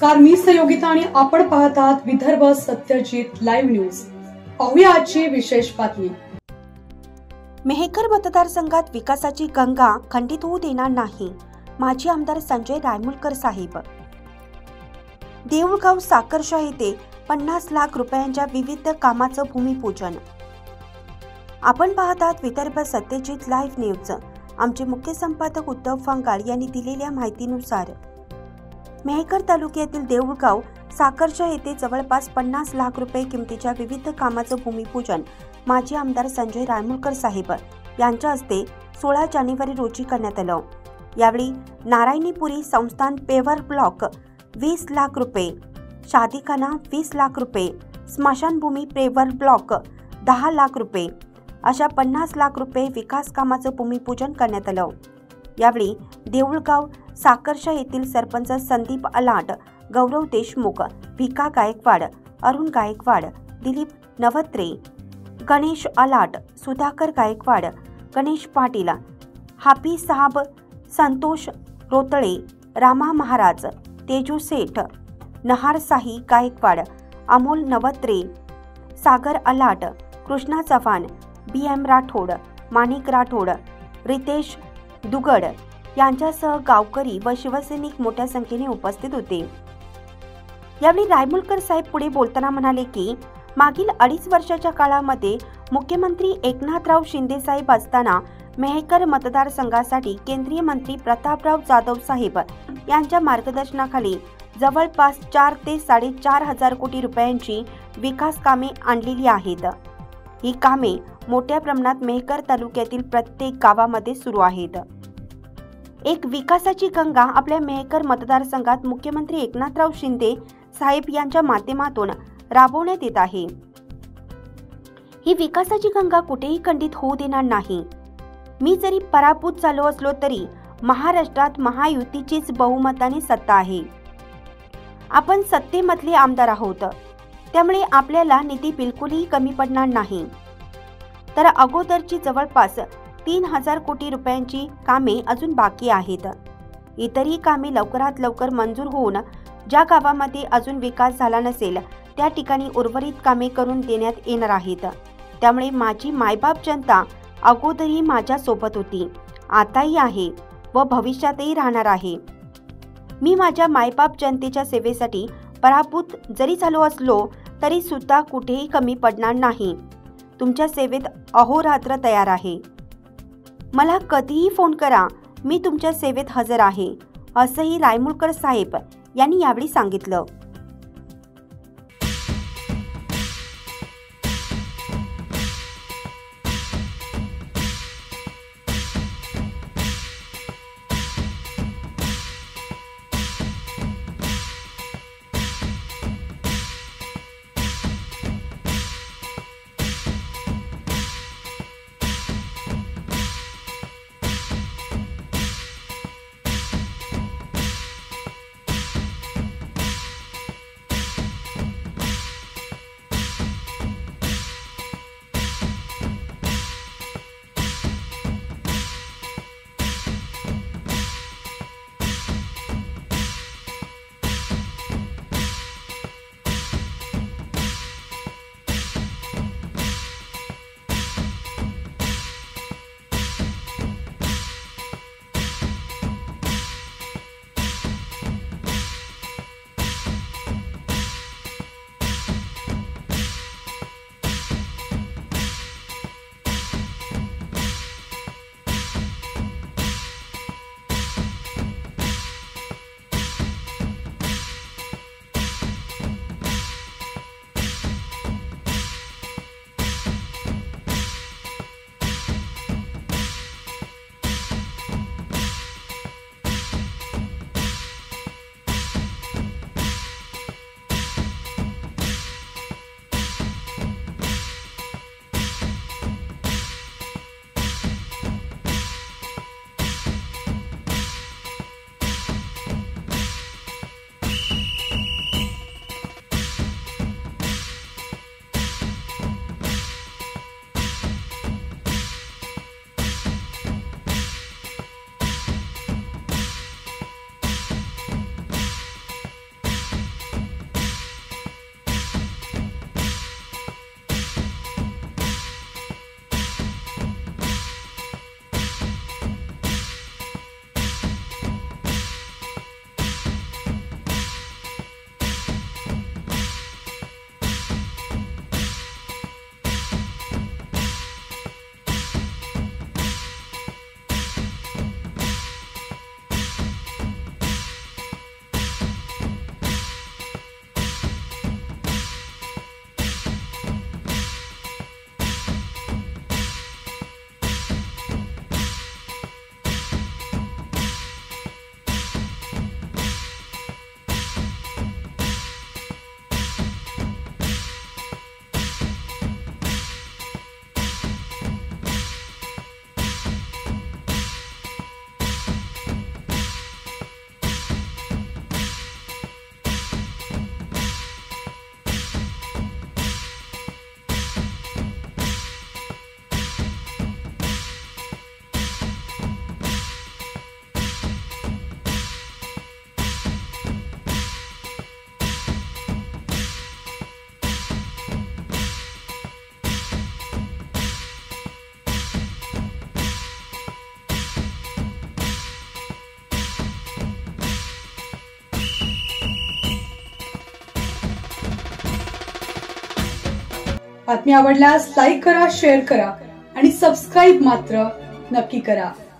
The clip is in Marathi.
नमस्कार, मी सहयोगिता आणि आपण पाहत आहात विदर्भ सत्यजित लाईव्ह न्यूज। पाहूया आजची विशेष बातमी। मेहकर मतदारसंघात विकासाची गंगा खंडित होऊ देणार नाही, माजी आमदार संजय रायमुलकर साहेब। देऊळगाव साखरशा येथे 50 लाख रुपयांच्या विविध कामाचं भूमिपूजन। आपण पाहत आहात विदर्भ सत्यजित लाईव्ह न्यूज। आमचे मुख्य संपादक उद्धव फंगाळ यांनी दिलेल्या माहितीनुसार मेहकर तालुक्यातील देऊळगाव साखरशा येथे जवळपास 50 लाख रुपये किमतीच्या विविध कामाचं भूमिपूजन माजी आमदार संजय रायमुलकर साहेब यांच्या हस्ते 16 जानेवारी रोजी करण्यात आलं। यावेळी नारायणीपुरी संस्थान पेवर ब्लॉक 20 लाख रुपये, शादीखाना 20 लाख रुपये, स्मशानभूमी पेवर ब्लॉक 10 लाख रुपये अशा 50 लाख रुपये विकास कामाचं भूमिपूजन करण्यात आलं। यावेळी देऊळगाव साखरशा येथील सरपंच संदीप अलाट, गौरव देशमुख, भिका गायकवाड, अरुण गायकवाड, दिलीप नवत्रे, गणेश अलाट, सुधाकर गायकवाड, गणेश पाटील, हाफिज साहब, संतोष रोतळे, रामा महाराज, तेजू सेठ, नहार साही गायकवाड, अमोल नवत्रे, सागर अलाट, कृष्णा चव्हाण, BM राठोड, माणिक राठोड, रितेश दुगड यांच्यासह गावकरी व शिवसैनिक मोठ्या संख्येने उपस्थित होते। यावेळी रायमुलकर साहेब पुढे बोलताना म्हणाले की मागील 2.5 वर्षाच्या काळामध्ये मुख्यमंत्री एकनाथराव शिंदे साहेब असताना मेहकर मतदारसंघासाठी केंद्रीय मंत्री प्रतापराव जाधव साहेब यांच्या मार्गदर्शनाखाली जवळपास 4 ते 4.5 हजार कोटी रुपयांची विकास कामे आणलेली आहेत। ही कामे मोठ्या प्रमाणात मेहकर तालुक्यातील प्रत्येक गावामध्ये सुरू आहेत। एक विकासाची गंगा आपल्या मेहकर मतदारसंघात मुख्यमंत्री एकनाथराव शिंदे साहेब यांच्या माध्यमातून राबवण्यात येत आहे। ही विकासाची गंगा कुठेही खंडित होऊ देणार नाही। मी जरी पराभूत झालो असलो तरी महाराष्ट्रात महायुतीचीच बहुमताने सत्ता आहे। आपण सत्तेमधले आमदार आहोत, त्यामुळे आपल्याला निधी बिलकुलही कमी पडणार नाही। तर अगोदरची जवळपास 3000 कोटी रुपयांची कामे अजून बाकी आहेत। इतरही कामे लवकरात लवकर मंजूर होऊन ज्या गावामध्ये अजून विकास झाला नसेल त्या ठिकाणी उर्वरित कामे करून देण्यात येणार आहेत। त्यामुळे माझी मायबाप जनता अगोदरही माझ्या सोबत होती, आताही आहे व भविष्यातही राहणार आहे। मी माझ्या मायबाप जनतेच्या सेवेसाठी पराभूत जरी झालो असलो तरी सुद्धा कुठेही कमी पडणार नाही। तुमच्या सेवेत अहोरात्र तयार आहे। मला कधीही फोन करा, मी तुमच्या सेवेत हजर आहे, असंही रायमुलकर साहेब यांनी यावेळी सांगितलं। बातमी आवडल्यास लाईक करा, शेअर करा आणि सबस्क्राईब मात्र नक्की करा.